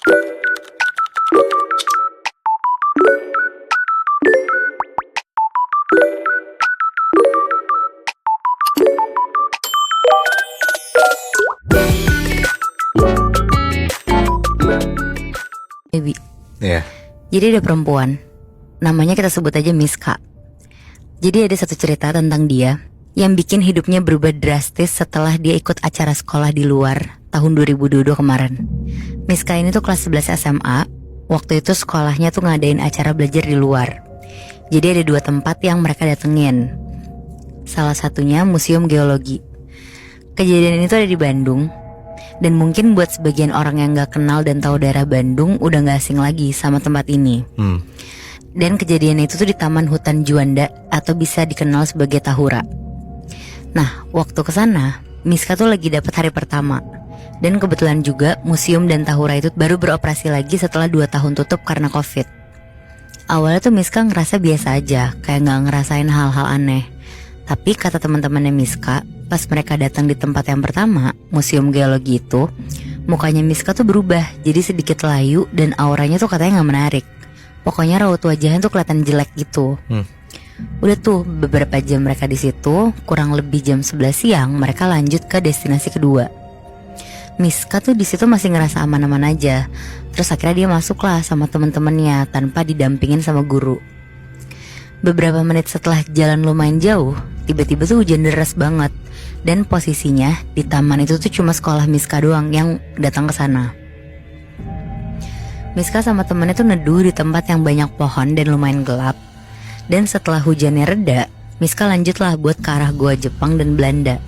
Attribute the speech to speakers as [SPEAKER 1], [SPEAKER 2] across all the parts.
[SPEAKER 1] Baby.
[SPEAKER 2] Iya.
[SPEAKER 1] Jadi ada perempuan, namanya kita sebut aja Miss K. Jadi ada satu cerita tentang dia yang bikin hidupnya berubah drastis setelah dia ikut acara sekolah di luar tahun 2022 kemarin. Miss K ini tuh kelas 11 SMA. Waktu itu sekolahnya tuh ngadain acara belajar di luar. Jadi ada 2 tempat yang mereka datengin. Salah satunya Museum Geologi. Kejadian ini tuh ada di Bandung. Dan mungkin buat sebagian orang yang gak kenal dan tahu daerah Bandung udah gak asing lagi sama tempat ini. Dan kejadian itu tuh di Taman Hutan Juanda atau bisa dikenal sebagai Tahura. Nah, waktu kesana, Miska tuh lagi dapat hari pertama. Dan kebetulan juga museum dan Tahura itu baru beroperasi lagi setelah 2 tahun tutup karena COVID. Awalnya tuh Miska ngerasa biasa aja, kayak gak ngerasain hal-hal aneh. Tapi kata teman-temannya Miska, pas mereka datang di tempat yang pertama, Museum Geologi itu, mukanya Miska tuh berubah, jadi sedikit layu dan auranya tuh katanya gak menarik. Pokoknya raut wajahnya tuh kelihatan jelek gitu. Udah tuh beberapa jam mereka di situ, kurang lebih jam 11 siang mereka lanjut ke destinasi kedua. Miska tuh di situ masih ngerasa aman-aman aja. Terus akhirnya dia masuk lah sama teman-temannya tanpa didampingin sama guru. Beberapa menit setelah jalan lumayan jauh, tiba-tiba tuh hujan deras banget. Dan posisinya di taman itu tuh cuma sekolah Miska doang yang datang ke sana. Miska sama temennya tuh neduh di tempat yang banyak pohon dan lumayan gelap. Dan setelah hujannya reda, Miska lanjutlah buat ke arah gua Jepang dan Belanda.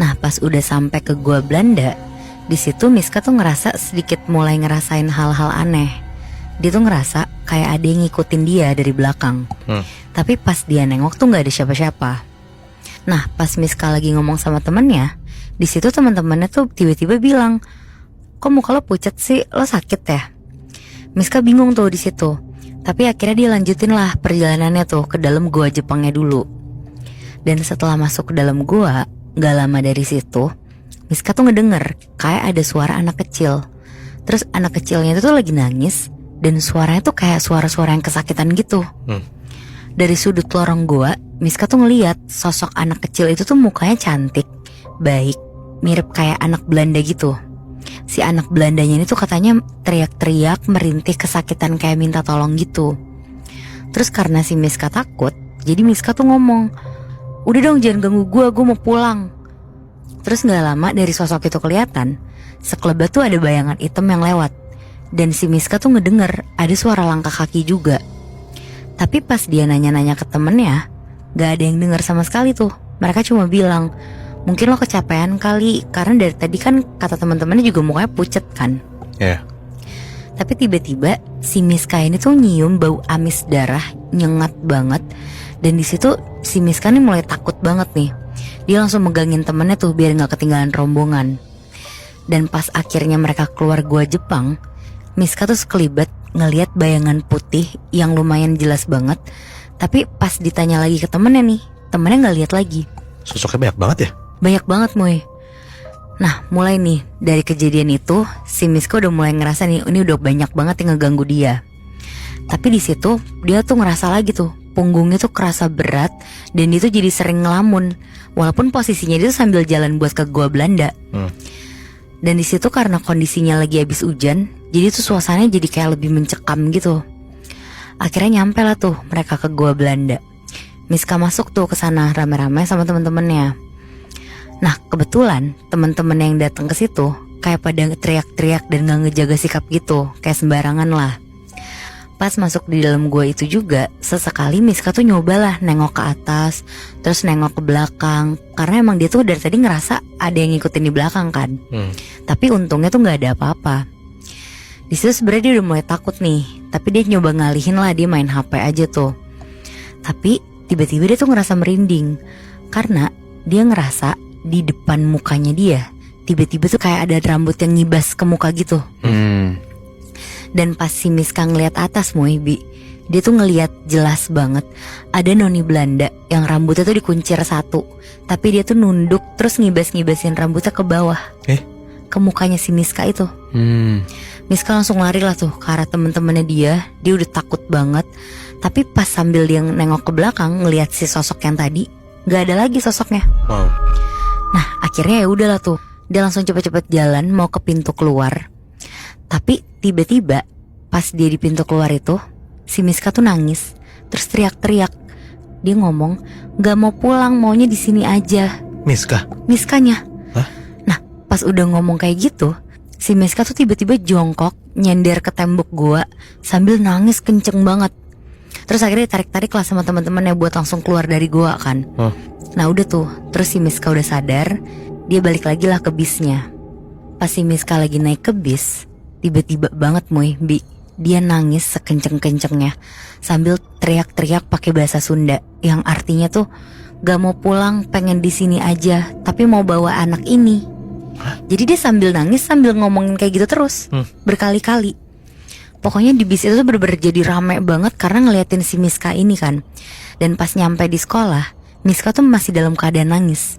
[SPEAKER 1] Nah, pas udah sampai ke gua Belanda, di situ Miska tuh ngerasa sedikit mulai ngerasain hal-hal aneh. Dia tuh ngerasa kayak ada yang ngikutin dia dari belakang. Tapi pas dia nengok tuh nggak ada siapa-siapa. Nah, pas Miska lagi ngomong sama temennya, di situ teman-temannya tuh tiba-tiba bilang, "Kok muka lo pucat sih? Lo sakit ya?" Miska bingung tuh di situ. Tapi akhirnya dia lanjutin lah perjalanannya tuh ke dalam gua Jepangnya dulu. Dan setelah masuk ke dalam gua, gak lama dari situ, Miska tuh ngedenger kayak ada suara anak kecil. Terus anak kecilnya itu tuh lagi nangis, dan suaranya tuh kayak suara-suara yang kesakitan gitu. Dari sudut lorong gua, Miska tuh ngeliat sosok anak kecil itu tuh mukanya cantik, baik, mirip kayak anak Belanda gitu. Si anak Belandanya ini tuh katanya teriak-teriak, merintih kesakitan kayak minta tolong gitu. Terus karena si Miska takut, jadi Miska tuh ngomong, "Udah dong jangan ganggu gue mau pulang." Terus gak lama dari sosok itu kelihatan, sekelebat tuh ada bayangan hitam yang lewat. Dan si Miska tuh ngedenger ada suara langkah kaki juga. Tapi pas dia nanya-nanya ke temennya, gak ada yang denger sama sekali tuh. Mereka cuma bilang, "Mungkin lo kecapean kali, karena dari tadi kan kata teman-temannya juga mukanya pucet kan." Tapi tiba-tiba si Miska ini tuh nyium bau amis darah nyengat banget. Dan di situ si Miska nih mulai takut banget nih. Dia langsung megangin temennya tuh biar gak ketinggalan rombongan. Dan pas akhirnya mereka keluar gua Jepang, Miska tuh sekelibat ngelihat bayangan putih yang lumayan jelas banget. Tapi pas ditanya lagi ke temennya nih, temennya gak lihat lagi.
[SPEAKER 2] Sosoknya banyak banget ya?
[SPEAKER 1] Banyak banget Moy. Nah mulai nih dari kejadian itu, si Miska udah mulai ngerasa nih ini udah banyak banget yang ngeganggu dia. Tapi di situ dia tuh ngerasa lagi tuh punggungnya tuh kerasa berat. Dan dia tuh jadi sering ngelamun, walaupun posisinya dia tuh sambil jalan buat ke gua Belanda. Dan di situ karena kondisinya lagi habis hujan, jadi tuh suasananya jadi kayak lebih mencekam gitu. Akhirnya nyampe lah tuh mereka ke gua Belanda. Miska masuk tuh ke sana rame-rame sama temen-temennya. Nah kebetulan teman-teman yang datang ke situ kayak pada teriak-teriak dan gak ngejaga sikap gitu, kayak sembarangan lah. Pas masuk di dalam gua itu juga, sesekali Miska tuh nyobalah nengok ke atas, terus nengok ke belakang, karena emang dia tuh dari tadi ngerasa ada yang ngikutin di belakang kan. Tapi untungnya tuh gak ada apa-apa. Di situ sebenarnya dia udah mulai takut nih, tapi dia nyoba ngalihin lah, dia main HP aja tuh. Tapi tiba-tiba dia tuh ngerasa merinding, karena dia ngerasa di depan mukanya dia tiba-tiba tuh kayak ada rambut yang ngibas ke muka gitu. Dan pas si Miska ngeliat atas Moibi, dia tuh ngeliat jelas banget ada noni Belanda yang rambutnya tuh dikuncir satu, tapi dia tuh nunduk terus ngibas-ngibasin rambutnya ke bawah. ke mukanya si Miska itu. Miska langsung lari lah tuh ke arah temen-temennya dia. Dia udah takut banget. Tapi pas sambil dia nengok ke belakang ngelihat si sosok yang tadi, gak ada lagi sosoknya. Nah akhirnya ya udahlah tuh, dia langsung cepet-cepet jalan mau ke pintu keluar. Tapi tiba-tiba pas dia di pintu keluar itu, si Miska tuh nangis, terus teriak-teriak. Dia ngomong gak mau pulang, maunya di sini aja. Miskanya.
[SPEAKER 2] Hah?
[SPEAKER 1] Nah pas udah ngomong kayak gitu, si Miska tuh tiba-tiba jongkok nyender ke tembok gua sambil nangis kenceng banget. Terus akhirnya ditarik-tarik lah sama teman-temannya buat langsung keluar dari gua kan. Nah udah tuh, terus si Miska udah sadar, dia balik lagi lah ke bisnya. Pas si Miska lagi naik ke bis, tiba-tiba banget dia nangis sekenceng-kencengnya sambil teriak-teriak pakai bahasa Sunda yang artinya tuh gak mau pulang, pengen di sini aja, tapi mau bawa anak ini. Jadi dia sambil nangis sambil ngomongin kayak gitu terus berkali-kali. Pokoknya di bis itu tuh bener-bener jadi rame banget karena ngeliatin si Miska ini kan. Dan pas nyampe di sekolah, Miska tuh masih dalam keadaan nangis.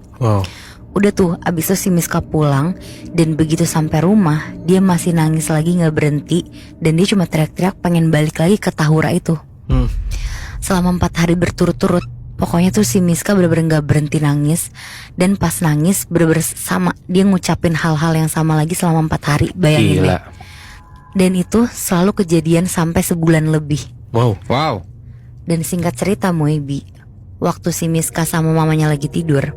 [SPEAKER 1] Udah tuh abis itu si Miska pulang. Dan begitu sampai rumah, dia masih nangis lagi gak berhenti. Dan dia cuma teriak-teriak pengen balik lagi ke Tahura itu. Selama 4 hari berturut-turut, pokoknya tuh si Miska bener-bener gak berhenti nangis. Dan pas nangis bener-bener sama, dia ngucapin hal-hal yang sama lagi selama 4 hari. Bayangin deh. Dan itu selalu kejadian sampai sebulan lebih.
[SPEAKER 2] Wow.
[SPEAKER 1] Dan singkat cerita Moebi, waktu si Miska sama mamanya lagi tidur,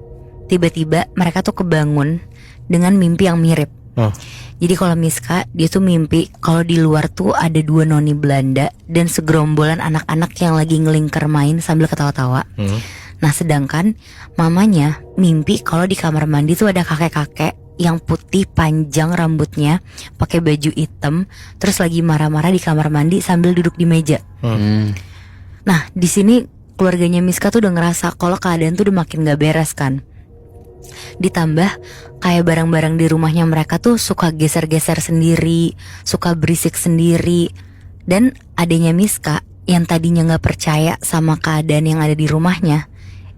[SPEAKER 1] tiba-tiba mereka tuh kebangun dengan mimpi yang mirip. Jadi kalau Miska, dia tuh mimpi kalau di luar tuh ada 2 noni Belanda dan segerombolan anak-anak yang lagi ngelingker main sambil ketawa-tawa. Nah sedangkan mamanya mimpi kalau di kamar mandi tuh ada kakek-kakek yang putih panjang rambutnya, pakai baju hitam, terus lagi marah-marah di kamar mandi sambil duduk di meja. Nah di sini keluarganya Miska tuh udah ngerasa kalau keadaan tuh udah makin gak beres kan. Ditambah kayak barang-barang di rumahnya mereka tuh suka geser-geser sendiri, suka berisik sendiri. Dan adanya Miska yang tadinya gak percaya sama keadaan yang ada di rumahnya,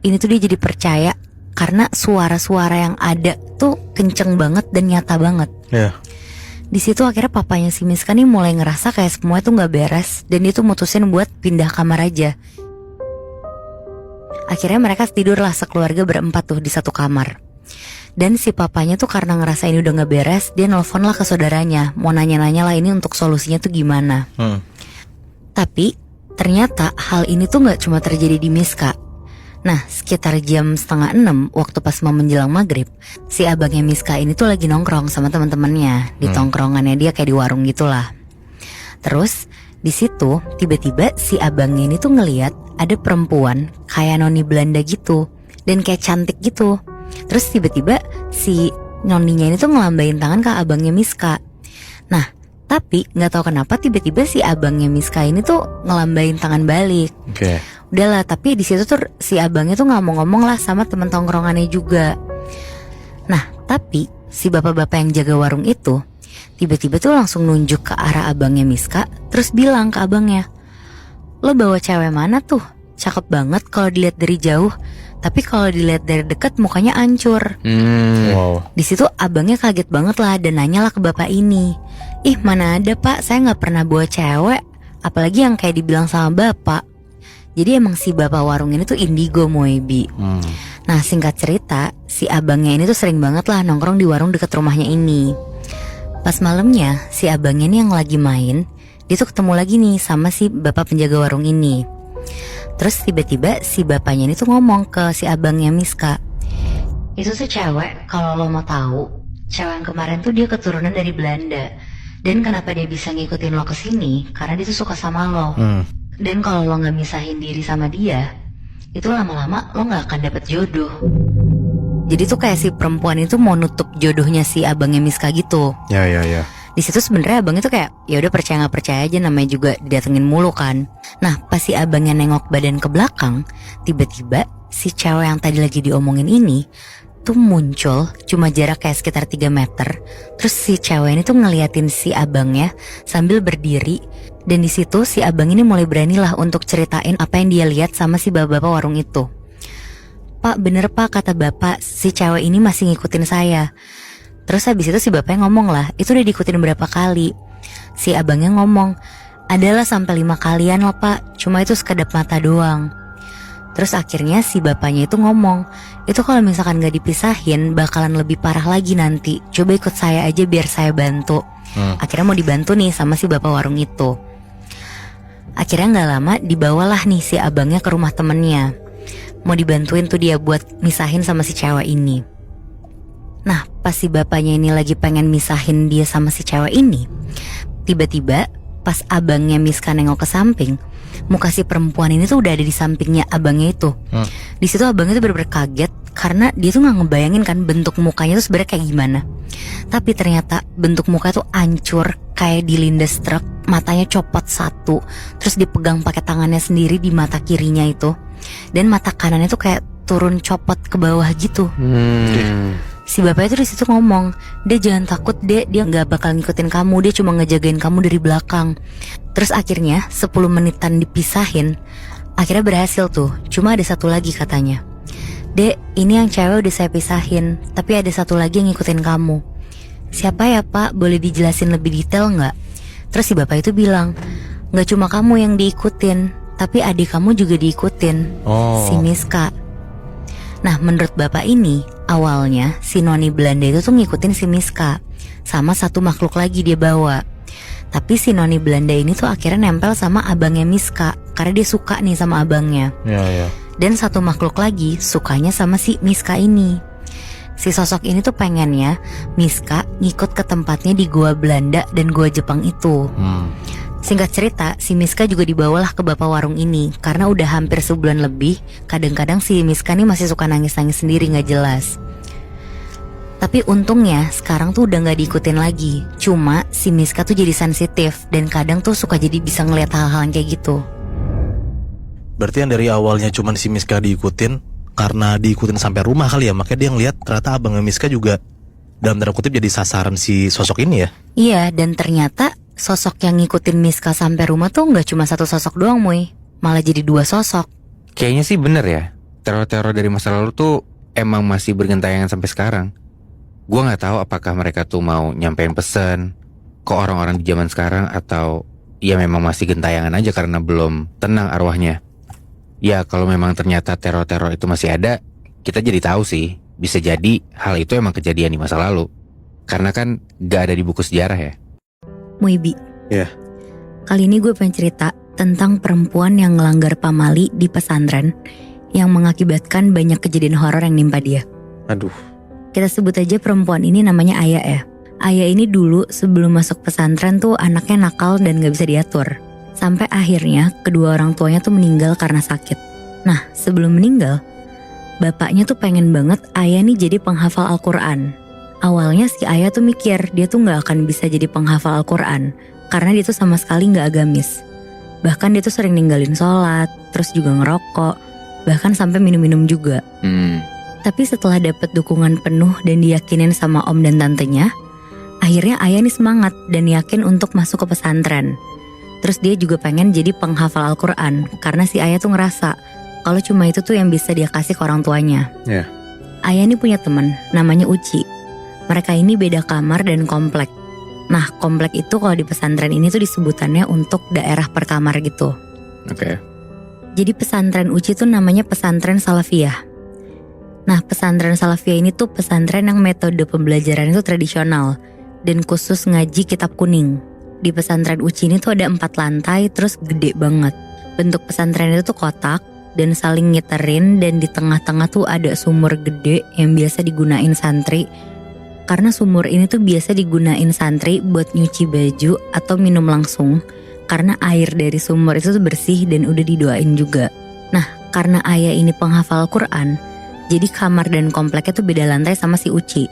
[SPEAKER 1] ini tuh dia jadi percaya karena suara-suara yang ada tuh kenceng banget dan nyata banget. Di situ akhirnya papanya si Miska nih mulai ngerasa kayak semuanya tuh gak beres. Dan dia tuh mutusin buat pindah kamar aja. Akhirnya mereka tidur lah sekeluarga berempat tuh di satu kamar. Dan si papanya tuh karena ngerasa ini udah gak beres, dia nelfon lah ke saudaranya, mau nanya-nanya lah ini untuk solusinya tuh gimana. Tapi ternyata hal ini tuh gak cuma terjadi di Miska. Nah sekitar jam 5:30 waktu pas mau menjelang maghrib, si abangnya Miska ini tuh lagi nongkrong sama teman-temannya di tongkrongannya dia kayak di warung gitulah. Terus di situ tiba-tiba si abangnya ini tuh ngelihat ada perempuan kayak noni Belanda gitu dan kayak cantik gitu. Terus tiba-tiba si noninya ini tuh ngelambain tangan ke abangnya Miska. Nah tapi nggak tahu kenapa tiba-tiba si abangnya Miska ini tuh ngelambain tangan balik. Udahlah, tapi di situ tuh si abangnya tuh ngomong-ngomong lah sama temen tongkrongannya juga. Nah, tapi si bapak-bapak yang jaga warung itu tiba-tiba tuh langsung nunjuk ke arah abangnya Miska, terus bilang ke abangnya, "Lo bawa cewek mana tuh? Cakep banget kalau dilihat dari jauh, tapi kalau dilihat dari dekat mukanya hancur." Di situ abangnya kaget banget lah dan nanya lah ke bapak ini, "Ih, mana ada pak, saya nggak pernah bawa cewek, apalagi yang kayak dibilang sama bapak." Jadi emang si bapak warung ini tuh indigo Moebi. Nah singkat cerita, si abangnya ini tuh sering banget lah nongkrong di warung deket rumahnya ini. Pas malamnya si abangnya ini yang lagi main, dia tuh ketemu lagi nih sama si bapak penjaga warung ini. Terus tiba-tiba si bapaknya ini tuh ngomong ke si abangnya Miska, "Itu tuh cewek, kalau lo mau tahu, cewek yang kemarin tuh dia keturunan dari Belanda. Dan kenapa dia bisa ngikutin lo kesini, karena dia tuh suka sama lo. Dan kalau lo gak misahin diri sama dia, itu lama-lama lo gak akan dapet jodoh." Jadi tuh kayak si perempuan itu mau nutup jodohnya si abangnya Miska gitu. Di situ sebenarnya abangnya tuh kayak ya udah percaya nggak percaya aja, namanya juga didatengin mulu kan. Nah pas si abangnya nengok badan ke belakang, tiba-tiba si cewek yang tadi lagi diomongin ini tuh muncul cuma jarak kayak sekitar 3 meter. Terus si cewek ini tuh ngeliatin si abangnya sambil berdiri. Dan di situ si abang ini mulai beranilah untuk ceritain apa yang dia lihat sama si bapak-bapak warung itu. "Pak, bener pak, kata bapak, si cewek ini masih ngikutin saya. Terus habis itu si bapaknya ngomong lah, itu udah diikutin berapa kali. Si abangnya ngomong, adalah sampai 5 kalian lah pak, cuma itu sekedap mata doang. Terus akhirnya si bapaknya itu ngomong, itu kalau misalkan gak dipisahin bakalan lebih parah lagi nanti. Coba ikut saya aja biar saya bantu. Akhirnya mau dibantu nih sama si bapak warung itu. Akhirnya gak lama dibawalah nih si abangnya ke rumah temennya. Mau dibantuin tuh dia buat misahin sama si cewek ini. Nah pas si bapaknya ini lagi pengen misahin dia sama si cewek ini, tiba-tiba pas abangnya Miska nengok ke samping, muka si perempuan ini tuh udah ada di sampingnya abangnya itu. Di situ abangnya tuh bener-bener kaget karena dia tuh nggak ngebayangin kan bentuk mukanya tuh sebenarnya kayak gimana. Tapi ternyata bentuk muka tuh hancur kayak dilindas truk, matanya copot satu, terus dipegang pakai tangannya sendiri di mata kirinya itu, dan mata kanannya tuh kayak turun copot ke bawah gitu. Si bapaknya tuh di situ ngomong, "Dek jangan takut dek, dia nggak bakal ngikutin kamu, dia cuma ngejagain kamu dari belakang." Terus akhirnya 10 menitan dipisahin, akhirnya berhasil tuh. Cuma ada satu lagi katanya, "Dek, ini yang cewek udah saya pisahin, tapi ada satu lagi yang ngikutin kamu." "Siapa ya pak, boleh dijelasin lebih detail nggak?" Terus si bapak itu bilang, "Nggak cuma kamu yang diikutin, tapi adik kamu juga diikutin, si Miska." Nah menurut bapak ini, awalnya si noni Belanda itu tuh ngikutin si Miska sama satu makhluk lagi dia bawa. Tapi si noni Belanda ini tuh akhirnya nempel sama abangnya Miska karena dia suka nih sama abangnya. Dan satu makhluk lagi sukanya sama si Miska ini. Si sosok ini tuh pengennya Miska ngikut ke tempatnya di gua Belanda dan gua Jepang itu. Singkat cerita, si Miska juga dibawalah ke bapak warung ini karena udah hampir sebulan lebih. Kadang-kadang si Miska nih masih suka nangis-nangis sendiri gak jelas. Tapi untungnya sekarang tuh udah gak diikutin lagi. Cuma si Miska tuh jadi sensitif dan kadang tuh suka jadi bisa ngeliat hal-hal yang kayak gitu.
[SPEAKER 2] Berarti yang dari awalnya cuman si Miska diikutin, karena diikutin sampai rumah kali ya, makanya dia ngeliat ternyata abangnya Miska juga dalam tanda kutip jadi sasaran si sosok ini ya.
[SPEAKER 1] Iya, dan ternyata sosok yang ngikutin Miska sampai rumah tuh gak cuma satu sosok doang Moy, malah jadi 2 sosok.
[SPEAKER 3] Kayaknya sih bener ya, teror-teror dari masa lalu tuh emang masih bergentayangan sampai sekarang. Gua gak tahu apakah mereka tuh mau nyampein pesan ke orang-orang di zaman sekarang, atau ya memang masih gentayangan aja karena belum tenang arwahnya. Ya kalau memang ternyata teror-teror itu masih ada, kita jadi tahu sih, bisa jadi hal itu emang kejadian di masa lalu. Karena kan gak ada di buku sejarah ya.
[SPEAKER 1] Muibi, kali ini gue pengen cerita tentang perempuan yang ngelanggar pamali di pesantren yang mengakibatkan banyak kejadian horor yang nimpa dia.
[SPEAKER 2] Aduh.
[SPEAKER 1] Kita sebut aja perempuan ini namanya Ayah ya. Ayah ini dulu sebelum masuk pesantren tuh anaknya nakal dan gak bisa diatur. Sampai akhirnya kedua orang tuanya tuh meninggal karena sakit. Nah sebelum meninggal, bapaknya tuh pengen banget Ayah nih jadi penghafal Al-Quran. Awalnya si Ayah tuh mikir dia tuh gak akan bisa jadi penghafal Al-Quran karena dia tuh sama sekali gak agamis. Bahkan dia tuh sering ninggalin sholat, terus juga ngerokok, bahkan sampai minum-minum juga. Tapi setelah dapet dukungan penuh dan diyakinin sama om dan tantenya, akhirnya Ayah nih semangat dan yakin untuk masuk ke pesantren. Terus dia juga pengen jadi penghafal Al-Quran karena si Ayah tuh ngerasa kalau cuma itu tuh yang bisa dia kasih ke orang tuanya. Ayah nih punya teman namanya Uci. Mereka ini beda kamar dan komplek. Nah komplek itu kalau di pesantren ini tuh disebutannya untuk daerah per kamar gitu. Jadi pesantren Uci tuh namanya pesantren Salafiyah. Nah pesantren Salafiyah ini tuh pesantren yang metode pembelajaran itu tradisional dan khusus ngaji kitab kuning. Di pesantren Uci ini tuh ada 4 lantai terus gede banget. Bentuk pesantren itu tuh kotak dan saling ngiterin, dan di tengah-tengah tuh ada sumur gede yang biasa digunain santri. Karena sumur ini tuh biasa digunain santri buat nyuci baju atau minum langsung. Karena air dari sumur itu tuh bersih dan udah didoain juga. Nah karena Ayah ini penghafal Quran, jadi kamar dan kompleknya tuh beda lantai sama si Uci.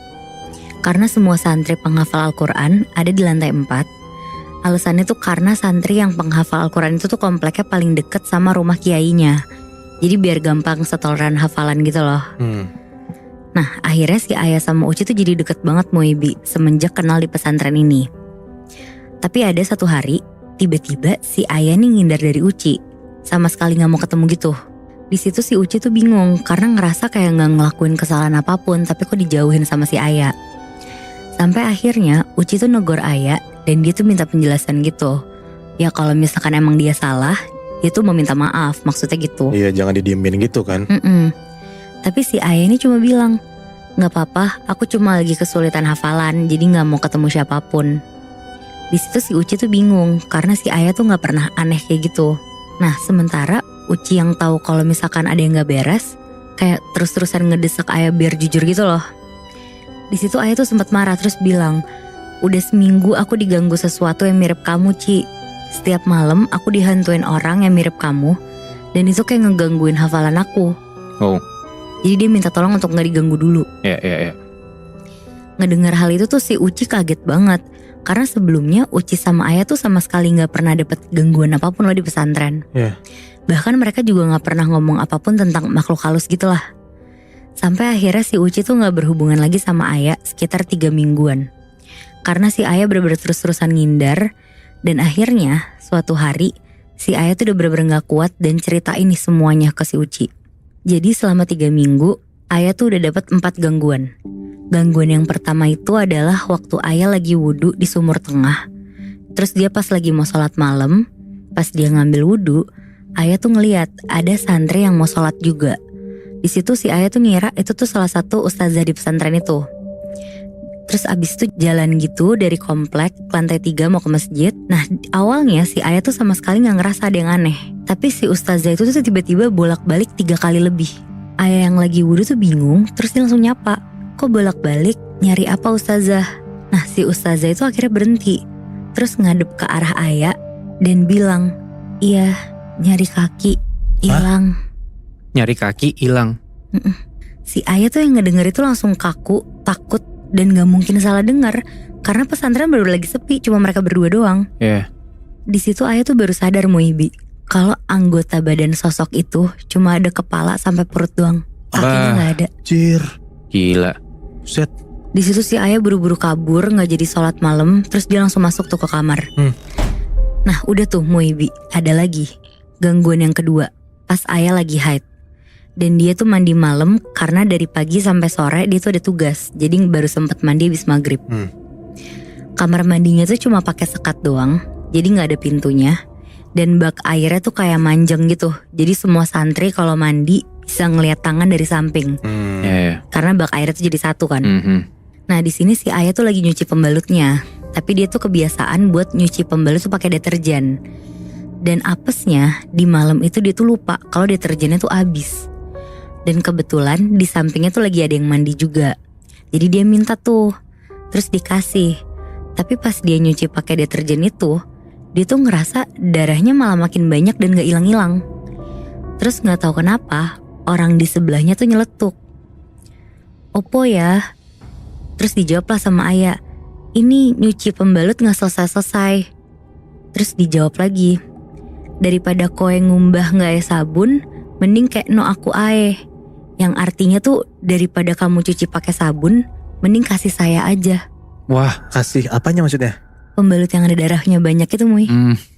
[SPEAKER 1] Karena semua santri penghafal Al-Quran ada di lantai 4. Alasannya tuh karena santri yang penghafal Al-Quran itu tuh kompleknya paling deket sama rumah kiainya. Jadi biar gampang setoran hafalan gitu loh. Nah akhirnya si Ayah sama Uci tuh jadi deket banget Moibi semenjak kenal di pesantren ini. Tapi ada satu hari tiba-tiba si Ayah nih ngindar dari Uci, sama sekali gak mau ketemu gitu. Di situ si Uci tuh bingung karena ngerasa kayak gak ngelakuin kesalahan apapun, tapi kok dijauhin sama si Ayah. Sampai akhirnya Uci tuh negor Aya dan dia tuh minta penjelasan gitu. Ya kalau misalkan emang dia salah, dia tuh mau minta maaf, maksudnya gitu.
[SPEAKER 2] Iya, jangan didiemin gitu kan.
[SPEAKER 1] Tapi si Aya ini cuma bilang, "Gak apa-apa, aku cuma lagi kesulitan hafalan, jadi gak mau ketemu siapapun." Di situ si Uci tuh bingung karena si Aya tuh gak pernah aneh kayak gitu. Nah sementara Uci yang tahu kalau misalkan ada yang gak beres, kayak terus-terusan ngedesak Aya biar jujur gitu loh. Di situ Aya tuh sempat marah terus bilang, "Udah seminggu aku diganggu sesuatu yang mirip kamu, Ci. Setiap malam aku dihantuin orang yang mirip kamu, dan itu kayak ngegangguin hafalan aku."
[SPEAKER 3] Oh.
[SPEAKER 1] Jadi dia minta tolong untuk gak diganggu dulu.
[SPEAKER 3] Ya.
[SPEAKER 1] Ngedengar hal itu tuh si Uci kaget banget. Karena sebelumnya Uci sama Aya tuh sama sekali gak pernah dapet gangguan apapun loh di pesantren. Bahkan mereka juga gak pernah ngomong apapun tentang makhluk halus gitu lah. Sampai akhirnya si Uci tuh gak berhubungan lagi sama Aya sekitar 3 mingguan. Karena si Aya bener-bener terus-terusan ngindar. Dan akhirnya suatu hari si Aya tuh udah bener-bener gak kuat dan ceritain nih semuanya ke si Uci. Jadi selama 3 minggu Aya tuh udah dapet 4 gangguan. Gangguan yang pertama itu adalah waktu Aya lagi wudhu di sumur tengah. Terus dia pas lagi mau sholat malam, pas dia ngambil wudhu, Aya tuh ngeliat ada santri yang mau sholat juga. Di situ si Aya tuh ngira itu tuh salah satu ustazah di pesantren itu. Terus abis itu jalan gitu dari komplek ke lantai 3 mau ke masjid. Nah awalnya si Aya tuh sama sekali gak ngerasa ada yang aneh. Tapi si ustazah itu tuh tiba-tiba bolak-balik 3 kali lebih. Aya yang lagi wudhu tuh bingung, terus dia langsung nyapa, "Kok bolak-balik? Nyari apa ustazah?" Nah si ustazah itu akhirnya berhenti. Terus ngadep ke arah Aya dan bilang, "Iya, nyari kaki, hilang."
[SPEAKER 3] Nyari kaki hilang.
[SPEAKER 1] Si Aya tuh yang ngedenger itu langsung kaku, takut, dan gak mungkin salah dengar. Karena pesantren baru lagi sepi, cuma mereka berdua doang. Di situ Aya tuh baru sadar Muibi, kalau anggota badan sosok itu cuma ada kepala sampai perut doang. Kakinya gak ada.
[SPEAKER 2] Jir.
[SPEAKER 3] Gila.
[SPEAKER 2] Set.
[SPEAKER 1] Di situ si Aya buru-buru kabur, nggak jadi sholat malam, terus dia langsung masuk tuh ke kamar. Nah udah tuh Muibi, ada lagi gangguan yang kedua. Pas Aya lagi haid, dan dia tuh mandi malam karena dari pagi sampai sore dia tuh ada tugas, jadi baru sempet mandi habis maghrib. Kamar mandinya tuh cuma pakai sekat doang, jadi nggak ada pintunya, dan bak airnya tuh kayak manjeng gitu. Jadi semua santri kalau mandi bisa ngelihat tangan dari samping. Karena bak airnya tuh jadi satu kan. Nah di sini si Aya tuh lagi nyuci pembalutnya, tapi dia tuh kebiasaan buat nyuci pembalut tuh pakai deterjen. Dan apesnya di malam itu dia tuh lupa kalau deterjennya tuh habis. Dan kebetulan di sampingnya tuh lagi ada yang mandi juga. Jadi dia minta tuh, terus dikasih. Tapi pas dia nyuci pakai deterjen itu, dia tuh ngerasa darahnya malah makin banyak dan gak hilang-hilang. Terus gak tahu kenapa orang di sebelahnya tuh nyeletuk, "Opo ya?" Terus dijawablah sama Aya, "Ini nyuci pembalut gak selesai-selesai." Terus dijawab lagi, "Daripada koe ngumbah gak aya sabun, mending kayak no aku ae." Yang artinya tuh daripada kamu cuci pakai sabun, mending kasih saya aja.
[SPEAKER 2] Wah, kasih apanya maksudnya?
[SPEAKER 1] Pembalut yang ada darahnya banyak itu Muy.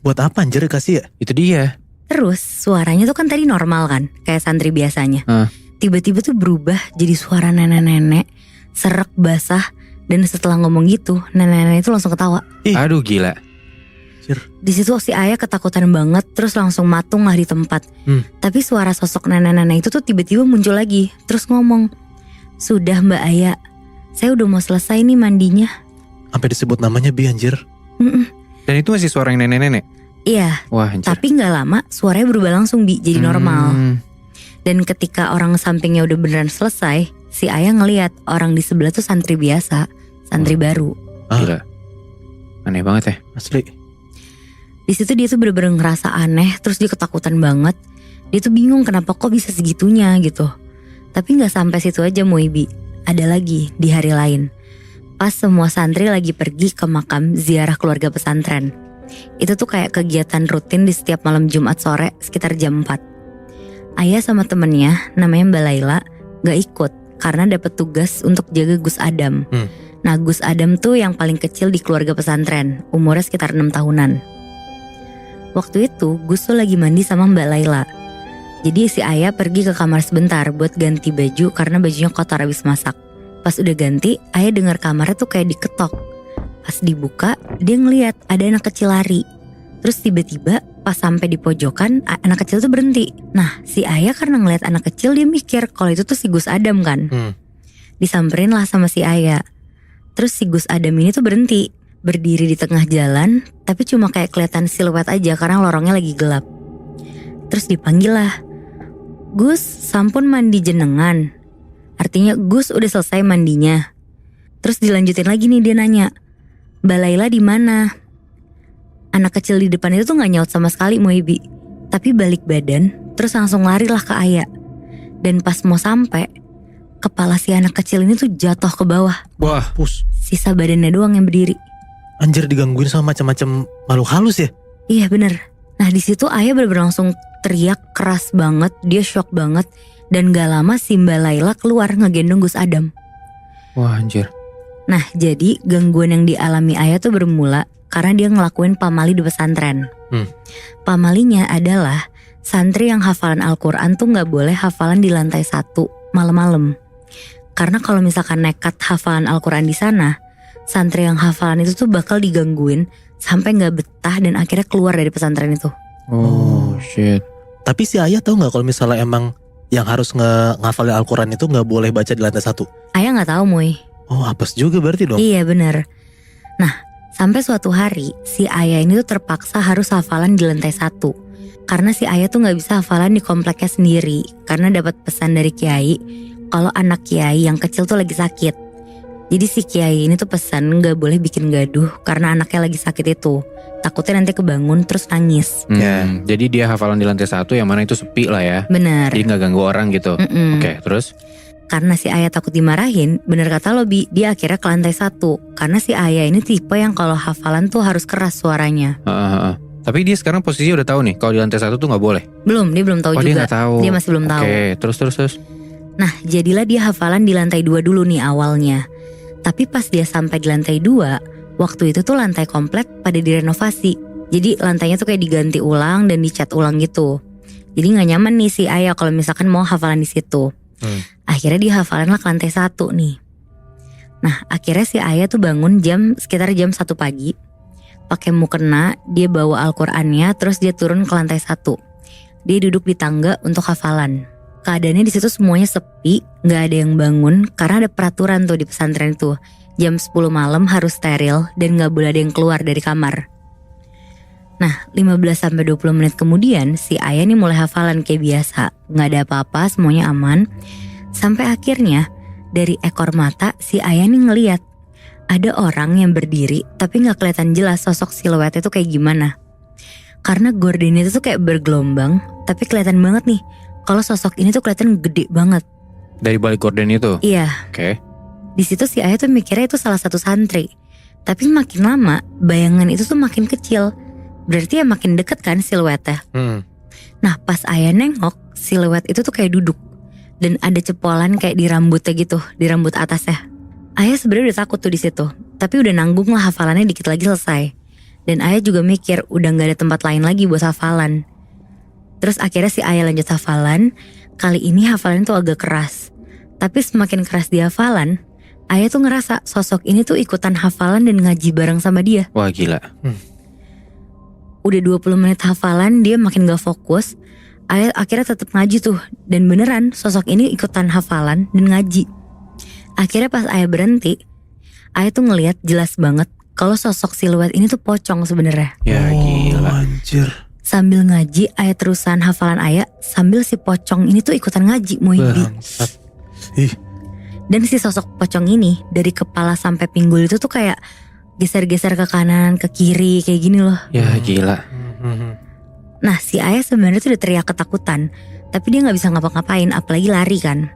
[SPEAKER 2] Buat apa anjir kasih ya?
[SPEAKER 3] Itu dia.
[SPEAKER 1] Terus suaranya tuh kan tadi normal kan, kayak santri biasanya. Tiba-tiba tuh berubah jadi suara nenek-nenek, serak basah. Dan setelah ngomong gitu, nenek-nenek itu langsung ketawa.
[SPEAKER 3] Aduh gila.
[SPEAKER 1] Di situ si Aya ketakutan banget, terus langsung matung lah di tempat. Tapi suara sosok nenek-nenek itu tuh tiba-tiba muncul lagi, terus ngomong, "Sudah Mbak Aya, saya udah mau selesai nih mandinya."
[SPEAKER 2] Sampai disebut namanya Bi anjir.
[SPEAKER 3] Dan itu masih suara yang nenek-nenek?
[SPEAKER 1] Iya.
[SPEAKER 3] Wah anjir.
[SPEAKER 1] Tapi gak lama suaranya berubah langsung Bi, jadi normal. Dan ketika orang sampingnya udah beneran selesai, si Aya ngelihat orang di sebelah tuh santri biasa, santri baru.
[SPEAKER 3] Gila. Aneh banget ya.
[SPEAKER 2] Asli.
[SPEAKER 1] Di situ dia tuh bener-bener ngerasa aneh, terus dia ketakutan banget. Dia tuh bingung kenapa kok bisa segitunya gitu. Tapi gak sampai situ aja Muibi, ada lagi di hari lain. Pas semua santri lagi pergi ke makam ziarah keluarga pesantren. Itu tuh kayak kegiatan rutin di setiap malam Jumat sore sekitar jam 4. Aya sama temennya namanya Mbak Laila gak ikut karena dapat tugas untuk jaga Gus Adam. Nah Gus Adam tuh yang paling kecil di keluarga pesantren, umurnya sekitar 6 tahunan. Waktu itu Gus tuh lagi mandi sama Mbak Laila. Jadi si Aya pergi ke kamar sebentar buat ganti baju karena bajunya kotor habis masak. Pas udah ganti, Ayah dengar kamarnya tuh kayak diketok. Pas dibuka, dia ngeliat ada anak kecil lari. Terus tiba-tiba pas sampai di pojokan, anak kecil tuh berhenti. Nah, si Ayah karena ngeliat anak kecil, dia mikir kalau itu tuh si Gus Adam kan. Disamperin lah sama si Ayah. Terus si Gus Adam ini tuh berhenti, berdiri di tengah jalan, tapi cuma kayak kelihatan siluet aja karena lorongnya lagi gelap. Terus dipanggil lah, "Gus, sampun mandi jenengan." Artinya Gus udah selesai mandinya. Terus dilanjutin lagi nih, dia nanya, "Mbak Laila di mana?" Anak kecil di depan itu tuh gak nyaut sama sekali Muibi, tapi balik badan terus langsung lari lah ke Ayah. Dan pas mau sampai, kepala si anak kecil ini tuh jatuh ke bawah.
[SPEAKER 3] Wah,
[SPEAKER 2] Pus.
[SPEAKER 1] Sisa badannya doang yang berdiri.
[SPEAKER 2] Anjir, digangguin sama macam-macam makhluk halus ya.
[SPEAKER 1] Iya bener. Nah di situ Ayah bener-bener langsung teriak keras banget. Dia shock banget. Dan gak lama si Mbak Laila keluar ngegendong Gus Adam.
[SPEAKER 3] wah anjir.
[SPEAKER 1] Nah jadi gangguan yang dialami Ayah tuh bermula karena dia ngelakuin pamali di pesantren. Pamalinya adalah santri yang hafalan Al-Quran tuh gak boleh hafalan di lantai 1 malam-malam. Karena kalau misalkan nekat hafalan Al-Quran di sana, santri yang hafalan itu tuh bakal digangguin sampai gak betah dan akhirnya keluar dari pesantren itu.
[SPEAKER 3] Oh shit.
[SPEAKER 2] Tapi si Ayah tahu nggak kalau misalnya emang yang harus ngafalin Al-Quran itu nggak boleh baca di lantai 1?
[SPEAKER 1] Ayah gak tahu Muy.
[SPEAKER 2] Oh, apes juga berarti dong.
[SPEAKER 1] Iya bener. Nah sampai suatu hari si Ayah ini tuh terpaksa harus hafalan di lantai 1. Karena si Ayah tuh gak bisa hafalan di kompleknya sendiri. Karena dapat pesan dari Kiai kalau anak Kiai yang kecil tuh lagi sakit. Jadi si Kiai ini tuh pesan gak boleh bikin gaduh karena anaknya lagi sakit itu. Takutnya nanti kebangun terus nangis.
[SPEAKER 3] Jadi dia hafalan di lantai 1 yang mana itu sepi lah ya.
[SPEAKER 1] Bener.
[SPEAKER 3] Jadi gak ganggu orang gitu. Oke, terus?
[SPEAKER 1] Karena si Ayah takut dimarahin, bener kata lo Bi, dia akhirnya ke lantai 1. Karena si Ayah ini tipe yang kalau hafalan tuh harus keras suaranya.
[SPEAKER 3] Tapi dia sekarang posisinya udah tahu nih kalau di lantai 1 tuh gak boleh.
[SPEAKER 1] Belum, dia belum tahu
[SPEAKER 3] Oh, dia
[SPEAKER 1] juga.
[SPEAKER 3] gak tahu.
[SPEAKER 1] Dia masih belum tahu.
[SPEAKER 3] Oke, terus.
[SPEAKER 1] Nah jadilah dia hafalan di lantai 2 dulu nih awalnya. Tapi pas dia sampai di lantai 2, waktu itu tuh lantai komplek pada direnovasi. Jadi lantainya tuh kayak diganti ulang dan dicat ulang gitu. Jadi gak nyaman nih si Ayah kalau misalkan mau hafalan di situ. Akhirnya dia hafalan lah ke lantai 1 nih. Nah akhirnya si Ayah tuh bangun sekitar jam 1 pagi. Pakai mukena, dia bawa Al-Qur'annya, terus dia turun ke lantai 1. Dia duduk di tangga untuk hafalan. Keadaannya di situ semuanya sepi, nggak ada yang bangun karena ada peraturan tuh di pesantren itu. Jam 10 malam harus steril dan nggak boleh ada yang keluar dari kamar. Nah 15-20 menit kemudian si Ayah nih mulai hafalan kayak biasa. Nggak ada apa-apa, semuanya aman. Sampai akhirnya dari ekor mata si Ayah nih ngeliat ada orang yang berdiri tapi nggak kelihatan jelas sosok siluetnya tuh kayak gimana. Karena gordennya itu tuh kayak bergelombang, tapi kelihatan banget nih kalau sosok ini tuh kelihatan gede banget.
[SPEAKER 3] Dari balik gorden itu?
[SPEAKER 1] Iya.
[SPEAKER 3] Oke.
[SPEAKER 1] Di situ si Ayah tuh mikirnya itu salah satu santri. Tapi makin lama bayangan itu tuh makin kecil. Berarti ya makin deket kan siluetnya. Nah pas Ayah nengok, siluet itu tuh kayak duduk. Dan ada cepolan kayak di rambutnya gitu, di rambut atasnya. Ayah sebenarnya udah takut tuh di situ. Tapi udah nanggung lah hafalannya dikit lagi selesai. Dan Ayah juga mikir udah gak ada tempat lain lagi buat hafalan. Terus akhirnya si Ayah lanjut hafalan. Kali ini hafalan tuh agak keras. Tapi semakin keras di hafalan, Ayah tuh ngerasa sosok ini tuh ikutan hafalan dan ngaji bareng sama dia.
[SPEAKER 3] Wah gila.
[SPEAKER 1] Udah 20 menit hafalan, dia makin gak fokus. Ayah akhirnya tetap ngaji tuh. Dan beneran sosok ini ikutan hafalan dan ngaji. Akhirnya pas Ayah berhenti, Ayah tuh ngelihat jelas banget kalau sosok siluet ini tuh pocong sebenarnya.
[SPEAKER 3] Ya gila.
[SPEAKER 2] Anjir.
[SPEAKER 1] Sambil ngaji, Ayah terusan hafalan Ayah sambil si pocong ini tuh ikutan ngaji Muibi.
[SPEAKER 2] Bangsat. Ih.
[SPEAKER 1] Dan si sosok pocong ini dari kepala sampai pinggul itu tuh kayak geser-geser ke kanan, ke kiri kayak gini loh.
[SPEAKER 3] Ya gila.
[SPEAKER 1] Nah si Ayah sebenarnya tuh udah teriak ketakutan, tapi dia gak bisa ngapa-ngapain apalagi lari kan.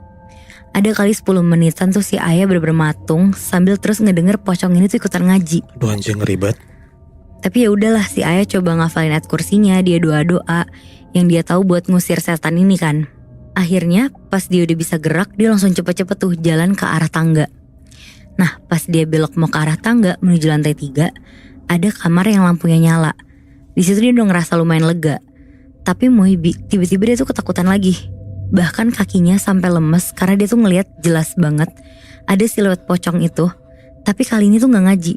[SPEAKER 1] Ada kali 10 menitan tuh si Ayah bener-bener matung sambil terus ngedenger pocong ini tuh ikutan ngaji.
[SPEAKER 2] Aduh anjing ngeri banget.
[SPEAKER 1] Tapi ya udahlah si Ayah coba ngafalin ayat kursinya, dia doa-doa yang dia tahu buat ngusir setan ini kan. Akhirnya pas dia udah bisa gerak, dia langsung cepet-cepet tuh jalan ke arah tangga. Nah pas dia belok mau ke arah tangga menuju lantai 3, ada kamar yang lampunya nyala. Di situ dia udah ngerasa lumayan lega. Tapi Muibi tiba-tiba dia tuh ketakutan lagi. Bahkan kakinya sampai lemes karena dia tuh ngelihat jelas banget ada siluet pocong itu, tapi kali ini tuh gak ngaji.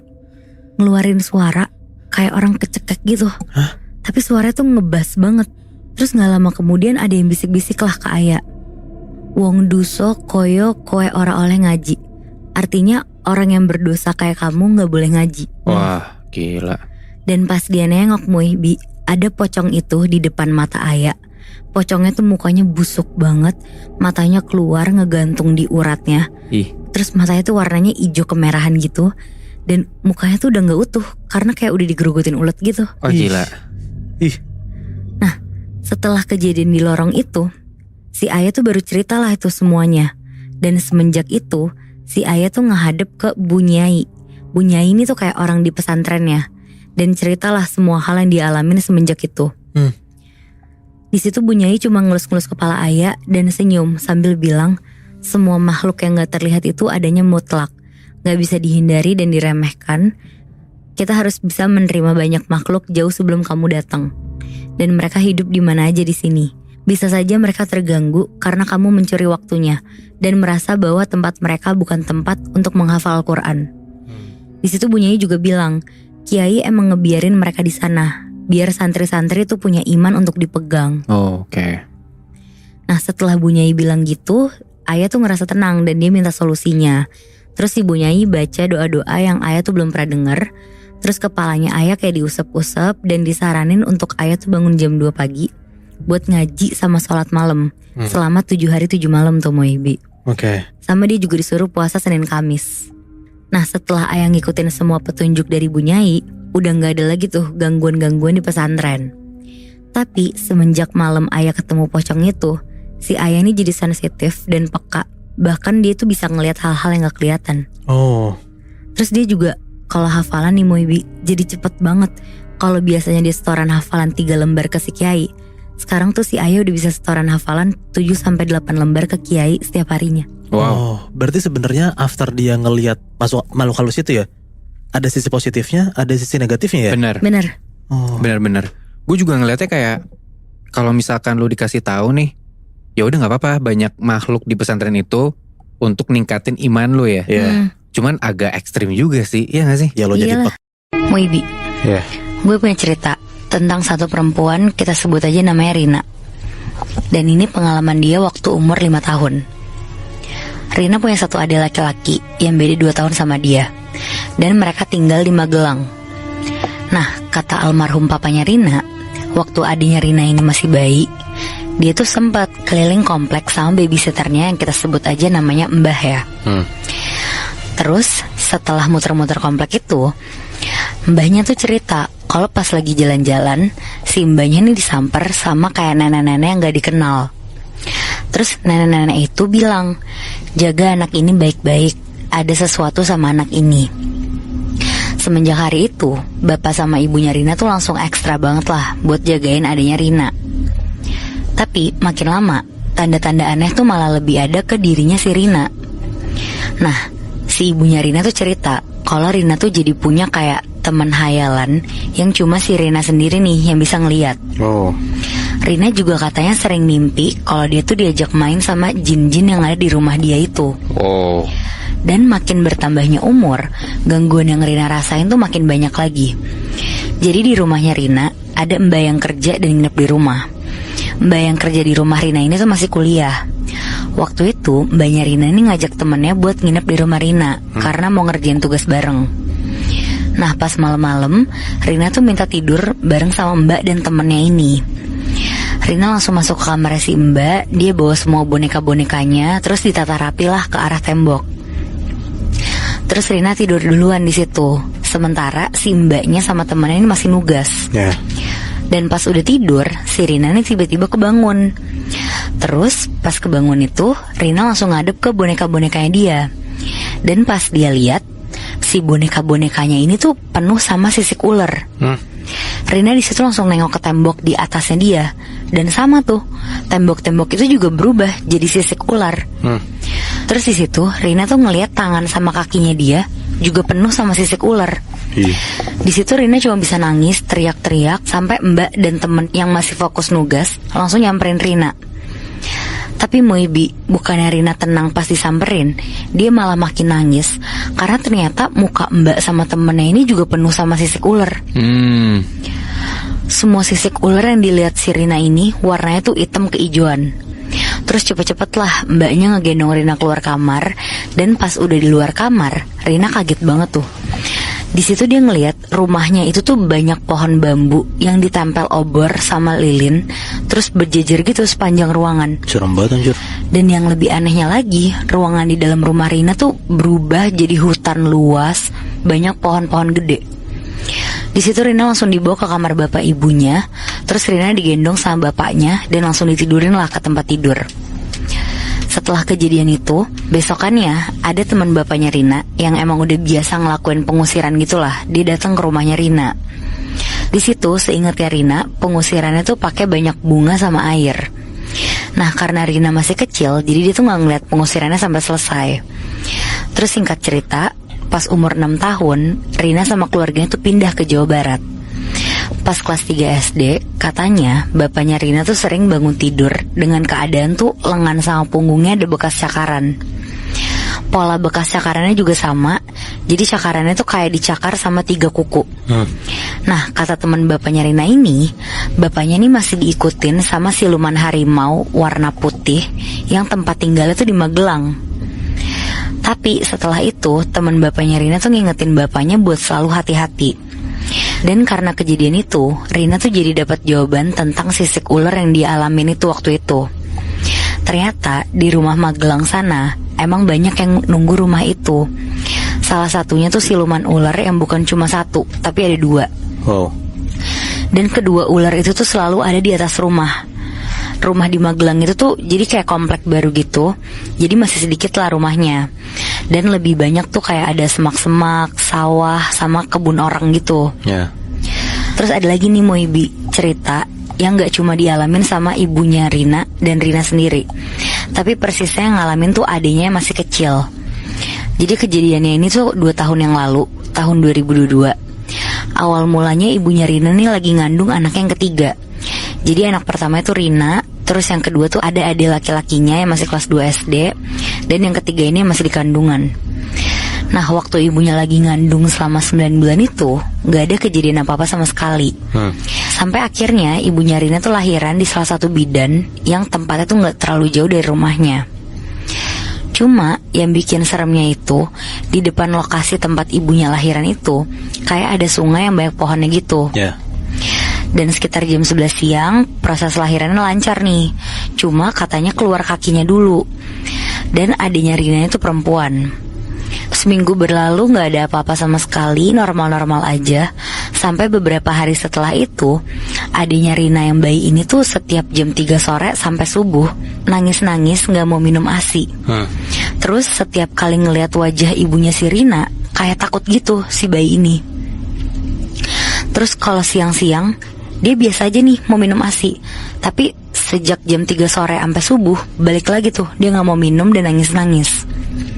[SPEAKER 1] Ngeluarin suara kayak orang kecekek gitu. Tapi suaranya tuh ngebas banget. Terus gak lama kemudian ada yang bisik-bisik lah ke Aya. Wong duso koyo koe ora oleh ngaji. Artinya orang yang berdosa kayak kamu gak boleh ngaji.
[SPEAKER 3] Wah, gila.
[SPEAKER 1] Dan pas dia nengok Bi, ada pocong itu di depan mata Aya. Pocongnya tuh mukanya busuk banget, matanya keluar ngegantung di uratnya.
[SPEAKER 3] Ih.
[SPEAKER 1] Terus matanya tuh warnanya hijau kemerahan gitu. Dan mukanya tuh udah gak utuh karena kayak udah digerogotin ulet gitu.
[SPEAKER 3] Oh gila.
[SPEAKER 2] Ih.
[SPEAKER 1] Nah, setelah kejadian di lorong itu, si Aya tuh baru ceritalah itu semuanya. Dan semenjak itu, si Aya tuh ngehadap ke Bu Nyai. Bu Nyai ini tuh kayak orang di pesantrennya. Dan ceritalah semua hal yang dialamin semenjak itu. Di situ Bu Nyai cuma ngelus-ngelus kepala Aya dan senyum sambil bilang, semua makhluk yang gak terlihat itu adanya mutlak, gak bisa dihindari dan diremehkan. Kita harus bisa menerima banyak makhluk jauh sebelum kamu datang. Dan mereka hidup di mana aja di sini. Bisa saja mereka terganggu karena kamu mencuri waktunya dan merasa bahwa tempat mereka bukan tempat untuk menghafal Al-Quran. Di situ Bu Nyai juga bilang, Kiai emang ngebiarin mereka di sana biar santri-santri itu punya iman untuk dipegang.
[SPEAKER 3] Oh, oke.
[SPEAKER 1] Nah, setelah Bu Nyai bilang gitu, Aya tuh ngerasa tenang dan dia minta solusinya. Terus si Bu Nyai baca doa-doa yang Aya tuh belum pernah denger. Terus kepalanya Aya kayak diusap-usap dan disaranin untuk Aya tuh bangun jam 2 pagi buat ngaji sama sholat malam selama 7 hari 7 malam tuh Bi.
[SPEAKER 2] Oke.
[SPEAKER 1] Sama dia juga disuruh puasa Senin Kamis. Nah, setelah Aya ngikutin semua petunjuk dari Bu Nyai, udah gak ada lagi tuh gangguan-gangguan di pesantren. Tapi semenjak malam Aya ketemu pocong itu, si Aya ini jadi sensitif dan peka. Bahkan dia tuh bisa ngelihat hal-hal yang gak kelihatan.
[SPEAKER 2] Oh.
[SPEAKER 1] Terus dia juga kalau hafalan nih Bi, jadi cepet banget. Kalau biasanya dia setoran hafalan 3 lembar ke si Kiai, sekarang tuh si Aya udah bisa setoran hafalan 7-8 lembar ke Kiai setiap harinya.
[SPEAKER 3] Wow.
[SPEAKER 2] Oh, berarti sebenarnya after dia ngelihat masuk makhluk halus itu ya, ada sisi positifnya, ada sisi negatifnya ya?
[SPEAKER 3] Bener.
[SPEAKER 2] Oh.
[SPEAKER 3] Bener. Gue juga ngeliatnya kayak kalau misalkan lu dikasih tahu nih, ya udah nggak apa-apa, banyak makhluk di pesantren itu untuk ningkatin iman lu ya.
[SPEAKER 2] Iya.
[SPEAKER 3] Cuman agak ekstrim juga sih, iya gak sih?
[SPEAKER 2] Ya lo jadi
[SPEAKER 1] Iyalah. Bi,
[SPEAKER 2] Iya.
[SPEAKER 1] gue punya cerita tentang satu perempuan, kita sebut aja namanya Rina. Dan ini pengalaman dia waktu umur 5 tahun. Rina punya satu adik laki-laki yang beda 2 tahun sama dia. Dan mereka tinggal di Magelang. Nah, kata almarhum papanya Rina, waktu adiknya Rina ini masih bayi, dia tuh sempat keliling kompleks sama babysitternya yang kita sebut aja namanya Mbah ya. Terus setelah muter-muter komplek itu, mbahnya tuh cerita kalau pas lagi jalan-jalan, si mbahnya ini disamper sama kayak nenek-nenek yang gak dikenal. Terus nenek-nenek itu bilang, jaga anak ini baik-baik, ada sesuatu sama anak ini. Semenjak hari itu, bapak sama ibunya Rina tuh langsung ekstra banget lah buat jagain adiknya Rina. Tapi makin lama, tanda-tanda aneh tuh malah lebih ada ke dirinya si Rina. Nah, si ibunya Rina tuh cerita kalau Rina tuh jadi punya kayak teman hayalan yang cuma si Rina sendiri nih yang bisa ngeliat.
[SPEAKER 3] Oh.
[SPEAKER 1] Rina juga katanya sering mimpi kalau dia tuh diajak main sama jin-jin yang ada di rumah dia itu.
[SPEAKER 3] Oh.
[SPEAKER 1] Dan makin bertambahnya umur, gangguan yang Rina rasain tuh makin banyak lagi. Jadi di rumahnya Rina ada mbak yang kerja dan nginep di rumah. Mbak yang kerja di rumah Rina ini tuh masih kuliah. Waktu itu mbaknya Rina ini ngajak temennya buat nginep di rumah Rina karena mau ngerjain tugas bareng. Nah, pas malam-malam Rina tuh minta tidur bareng sama mbak dan temennya ini. Rina langsung masuk ke kamar si mbak. Dia bawa semua boneka-bonekanya, terus ditata rapi lah ke arah tembok. Terus Rina tidur duluan di situ. Sementara si mbaknya sama temennya ini masih nugas.
[SPEAKER 2] Ya.
[SPEAKER 1] Dan pas udah tidur, si Rina ini tiba-tiba kebangun. Terus pas kebangun itu, Rina langsung ngadep ke boneka-bonekanya dia. Dan pas dia lihat, si boneka-bonekanya ini tuh penuh sama sisik ular. Rina di situ langsung nengok ke tembok di atasnya dia. Dan sama tuh, tembok-tembok itu juga berubah jadi sisik ular. Terus di situ Rina tuh ngelihat tangan sama kakinya dia juga penuh sama sisik ular. Di situ Rina cuma bisa nangis, teriak-teriak sampai mbak dan temen yang masih fokus nugas langsung nyamperin Rina. Tapi Moibi, bukannya Rina tenang pas disamperin, dia malah makin nangis karena ternyata muka Mbak sama temennya ini juga penuh sama sisik ular. Semua sisik ular yang dilihat si Rina ini warnanya tuh hitam keijuan. Terus cepet-cepet lah mbaknya ngegendong Rina keluar kamar. Dan pas udah di luar kamar, Rina kaget banget tuh. Di situ dia ngelihat rumahnya itu tuh banyak pohon bambu yang ditempel obor sama lilin, terus berjejer gitu sepanjang ruangan.
[SPEAKER 2] Serem banget anjir.
[SPEAKER 1] Dan yang lebih anehnya lagi, ruangan di dalam rumah Rina tuh berubah jadi hutan luas, banyak pohon-pohon gede. Di situ Rina langsung dibawa ke kamar bapak ibunya, terus Rina digendong sama bapaknya dan langsung ditidurin lah ke tempat tidur. Setelah kejadian itu, besokannya ada teman bapaknya Rina yang emang udah biasa ngelakuin pengusiran gitulah. Dia datang ke rumahnya Rina. Di situ seingatnya Rina, pengusirannya tuh pakai banyak bunga sama air. Nah karena Rina masih kecil, jadi dia tuh nggak ngeliat pengusirannya sampai selesai. Terus singkat cerita, pas umur 6 tahun, Rina sama keluarganya tuh pindah ke Jawa Barat. Pas kelas 3 SD, katanya bapaknya Rina tuh sering bangun tidur dengan keadaan tuh lengan sama punggungnya ada bekas cakaran. Pola bekas cakarannya juga sama, jadi cakarannya tuh kayak dicakar sama 3 kuku. Nah kata teman bapaknya Rina ini, bapaknya ini masih diikutin sama siluman harimau warna putih yang tempat tinggalnya tuh di Magelang. Tapi setelah itu teman bapaknya Rina tuh ngingetin bapaknya buat selalu hati-hati. Dan karena kejadian itu, Rina tuh jadi dapat jawaban tentang sisik ular yang dia alamin itu waktu itu. Ternyata di rumah Magelang sana emang banyak yang nunggu rumah itu. Salah satunya tuh siluman ular yang bukan cuma 1, tapi ada 2.
[SPEAKER 2] Wow.
[SPEAKER 1] Dan kedua ular itu tuh selalu ada di atas rumah. Rumah di Magelang itu tuh jadi kayak komplek baru gitu, jadi masih sedikit lah rumahnya. Dan lebih banyak tuh kayak ada semak-semak, sawah, sama kebun orang gitu. Terus ada lagi nih Moibi, cerita yang gak cuma dialamin sama ibunya Rina dan Rina sendiri, tapi persisnya yang ngalamin tuh adiknya yang masih kecil. Jadi kejadiannya ini tuh 2 tahun yang lalu, tahun 2022. Awal mulanya ibunya Rina nih lagi ngandung anak yang ketiga. Jadi anak pertama itu Rina, terus yang kedua tuh ada adik laki-lakinya yang masih kelas 2 SD, dan yang ketiga ini masih di kandungan. Nah waktu ibunya lagi ngandung selama 9 bulan itu, gak ada kejadian apa-apa sama sekali. Sampai akhirnya ibunya Rina tuh lahiran di salah satu bidan yang tempatnya tuh gak terlalu jauh dari rumahnya. Cuma yang bikin seremnya itu, di depan lokasi tempat ibunya lahiran itu kayak ada sungai yang banyak pohonnya gitu. Dan sekitar jam 11 siang proses lahirannya lancar nih. Cuma katanya keluar kakinya dulu. Dan adiknya Rina itu perempuan. Seminggu berlalu gak ada apa-apa sama sekali, normal-normal aja. Sampai beberapa hari setelah itu, adiknya Rina yang bayi ini tuh setiap jam 3 sore sampai subuh nangis-nangis gak mau minum ASI. Terus setiap kali ngelihat wajah ibunya si Rina, kayak takut gitu si bayi ini. Terus kalau siang-siang dia biasa aja nih mau minum ASI, tapi sejak jam 3 sore sampai subuh balik lagi tuh dia gak mau minum dan nangis-nangis.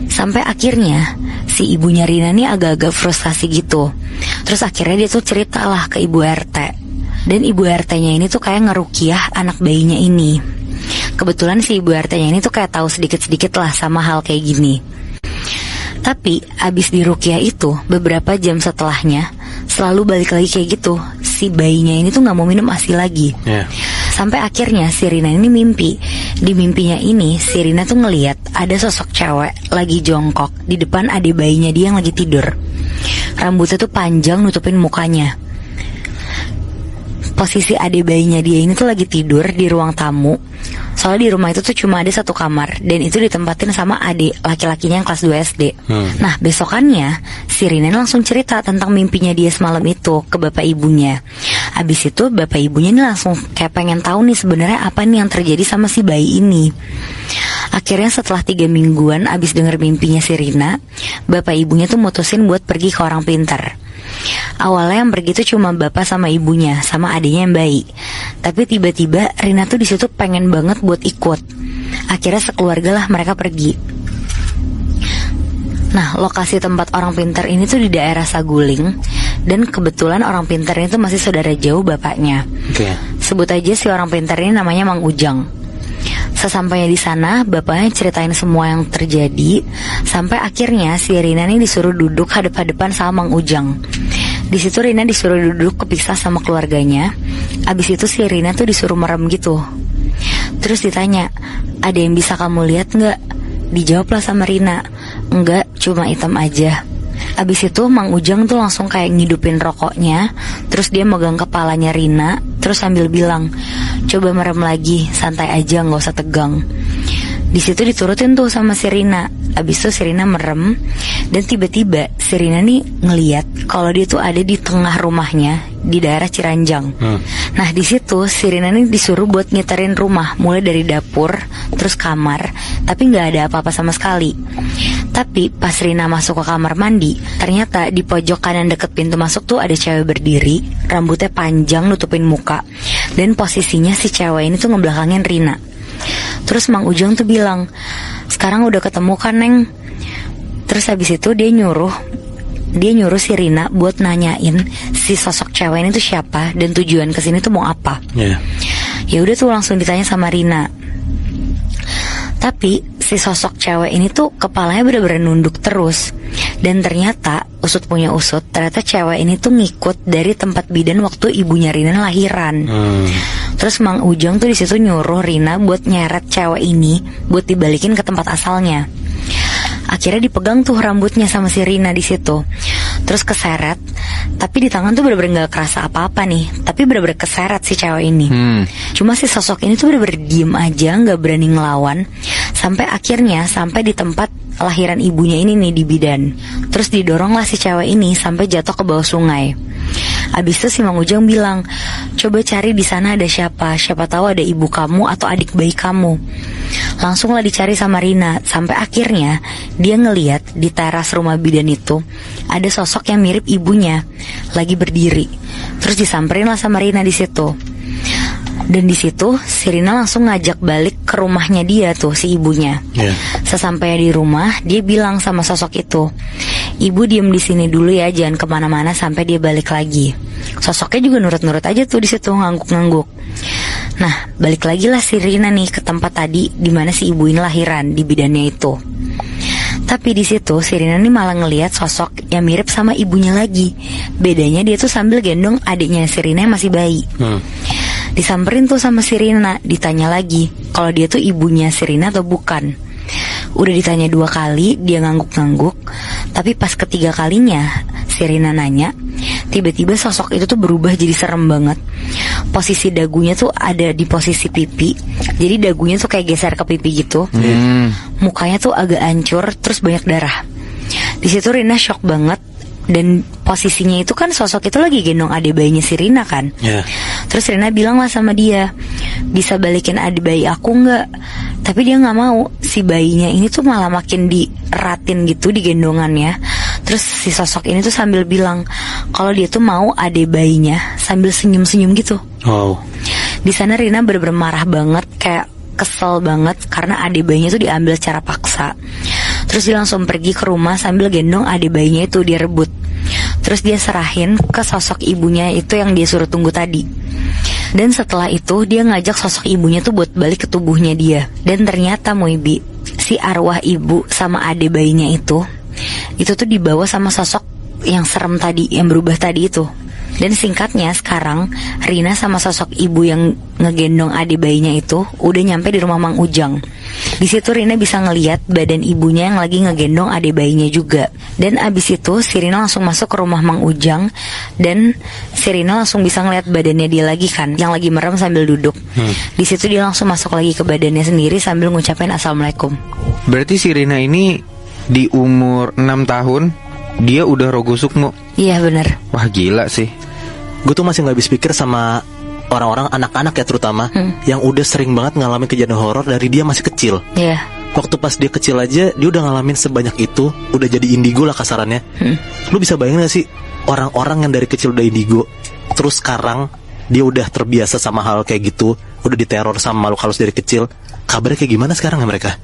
[SPEAKER 1] Sampai akhirnya si ibunya Rina nih agak-agak frustasi gitu. Terus akhirnya dia tuh cerita lah ke ibu RT. Dan ibu RT-nya ini tuh kayak ngerukiah anak bayinya ini. Kebetulan si ibu RT-nya ini tuh kayak tahu sedikit-sedikit lah sama hal kayak gini. Tapi abis dirukiah itu beberapa jam setelahnya selalu balik lagi kayak gitu. Si bayinya ini tuh gak mau minum ASI lagi. Sampai akhirnya si Rina ini mimpi. Di mimpinya ini si Rina tuh ngeliat ada sosok cewek lagi jongkok di depan adik bayinya dia yang lagi tidur. Rambutnya tuh panjang nutupin mukanya. Posisi adik bayinya dia ini tuh lagi tidur di ruang tamu. Soalnya di rumah itu tuh cuma ada 1 kamar, dan itu ditempatin sama adik laki-lakinya yang kelas 2 SD. Nah besokannya si Rina langsung cerita tentang mimpinya dia semalam itu ke bapak ibunya. Abis itu bapak ibunya ini langsung kayak pengen tahu nih sebenarnya apa nih yang terjadi sama si bayi ini. Akhirnya setelah 3 mingguan abis denger mimpinya si Rina, bapak ibunya tuh mutusin buat pergi ke orang pintar. Awalnya yang pergi tuh cuma bapak sama ibunya, sama adiknya yang bayi. Tapi tiba-tiba Rina tuh disitu pengen banget buat ikut. Akhirnya sekeluarga lah mereka pergi. Nah lokasi tempat orang pintar ini tuh di daerah Saguling. Dan kebetulan orang pintar ini tuh masih saudara jauh bapaknya. Sebut aja si orang pintar ini namanya Mang Ujang. Sesampainya di sana, bapaknya ceritain semua yang terjadi. Sampai akhirnya si Rina nih disuruh duduk hadap-hadapan sama Mang Ujang. Di situ Rina disuruh duduk kepisah sama keluarganya. Abis itu si Rina tuh disuruh merem gitu. Terus ditanya, ada yang bisa kamu lihat nggak? Dijawablah sama Rina, enggak, cuma hitam aja. Abis itu Mang Ujang tuh langsung kayak ngidupin rokoknya. Terus dia megang kepalanya Rina, terus sambil bilang, coba merem lagi, santai aja, gak usah tegang. Di situ diturutin tuh sama si Rina. Abis itu si Rina merem. Dan tiba-tiba si Rina nih ngeliat kalau dia tuh ada di tengah rumahnya, di daerah Ciranjang. Nah di situ si Rina nih disuruh buat ngiterin rumah, mulai dari dapur, terus kamar, tapi nggak ada apa-apa sama sekali. Tapi pas Rina masuk ke kamar mandi, ternyata di pojok kanan deket pintu masuk tuh ada cewek berdiri, rambutnya panjang nutupin muka, dan posisinya si cewek ini tuh ngebelakangin Rina. Terus Mang Ujang tuh bilang, sekarang udah ketemu kan Neng? Terus habis itu dia nyuruh si Rina buat nanyain si sosok cewek ini tuh siapa dan tujuan kesini tuh mau apa. Ya udah tuh langsung ditanya sama Rina. Tapi si sosok cewek ini tuh kepalanya bener-bener nunduk terus. Dan ternyata usut punya usut, ternyata cewek ini tuh ngikut dari tempat bidan waktu ibunya Rina lahiran. Terus Mang Ujang tuh di situ nyuruh Rina buat nyeret cewek ini buat dibalikin ke tempat asalnya. Akhirnya dipegang tuh rambutnya sama si Rina di situ. Terus keseret, tapi di tangan tuh bener-bener gak kerasa apa-apa nih, tapi bener-bener keseret si cewek ini. Cuma si sosok ini tuh bener-bener diem aja, gak berani ngelawan. Sampai akhirnya sampai di tempat lahiran ibunya ini nih di bidan. Terus didoronglah si cewek ini sampai jatuh ke bawah sungai. Abis itu si Mang Ujang bilang, coba cari di sana ada siapa tahu ada ibu kamu atau adik bayi kamu. Langsunglah dicari sama Rina. Sampai akhirnya dia ngeliat di teras rumah bidan itu ada sosok yang mirip ibunya lagi berdiri. Terus disamperin lah sama Rina di situ. Dan di situ si Rina langsung ngajak balik ke rumahnya dia tuh si ibunya. Sesampainya di rumah, dia bilang sama sosok itu, ibu diem di sini dulu ya, jangan kemana-mana sampai dia balik lagi. Sosoknya juga nurut-nurut aja tuh di situ, ngangguk-ngangguk. Nah, balik lagi lah si Rina nih ke tempat tadi di mana si ibu ini lahiran, di bidannya itu. Tapi di situ si Rina nih malah ngelihat sosok yang mirip sama ibunya lagi. Bedanya dia tuh sambil gendong adiknya si Rina yang masih bayi. Disamperin tuh sama si Rina, ditanya lagi kalau dia tuh ibunya si Rina atau bukan. Udah ditanya 2 kali, dia ngangguk-ngangguk. Tapi pas ketiga kalinya si Rina nanya, tiba-tiba sosok itu tuh berubah jadi serem banget. Posisi dagunya tuh ada di posisi pipi, jadi dagunya tuh kayak geser ke pipi gitu. Mukanya tuh agak hancur, terus banyak darah. Di situ Rina shock banget. Dan posisinya itu kan sosok itu lagi gendong adik bayinya si Rina kan. Terus Rina bilang lah sama dia, bisa balikin adik bayi aku gak? Tapi dia gak mau. Si bayinya ini tuh malah makin diratin gitu di gendongannya. Terus si sosok ini tuh sambil bilang kalau dia tuh mau adik bayinya, sambil senyum-senyum gitu. Di sana Rina bener-bener marah banget, kayak kesel banget karena adik bayinya tuh diambil secara paksa. Terus dia langsung pergi ke rumah sambil gendong adik bayinya itu, dia rebut. Terus dia serahin ke sosok ibunya itu yang dia suruh tunggu tadi. Dan setelah itu dia ngajak sosok ibunya tuh buat balik ke tubuhnya dia. Dan ternyata Moibi, si arwah ibu sama adik bayinya itu tuh dibawa sama sosok yang serem tadi, yang berubah tadi itu. Dan singkatnya sekarang Rina sama sosok ibu yang ngegendong adik bayinya itu udah nyampe di rumah Mang Ujang. Di situ Rina bisa ngelihat badan ibunya yang lagi ngegendong adik bayinya juga. Dan abis itu si Rina langsung masuk ke rumah Mang Ujang. Dan si Rina langsung bisa ngelihat badannya dia lagi kan, yang lagi merem sambil duduk. Di situ dia langsung masuk lagi ke badannya sendiri sambil ngucapin assalamualaikum.
[SPEAKER 3] Berarti si Rina ini di umur 6 tahun dia udah rogo sukmo.
[SPEAKER 1] Iya bener.
[SPEAKER 3] Wah gila sih.
[SPEAKER 2] Gue tuh masih gak habis pikir sama orang-orang, anak-anak ya terutama, yang udah sering banget ngalamin kejadian horor dari dia masih kecil. Waktu pas dia kecil aja dia udah ngalamin sebanyak itu, udah jadi indigo lah kasarannya. Lu bisa bayangin gak sih orang-orang yang dari kecil udah indigo, terus sekarang dia udah terbiasa sama hal kayak gitu, udah diteror sama makhluk halus dari kecil. Kabarnya kayak gimana sekarang ya mereka?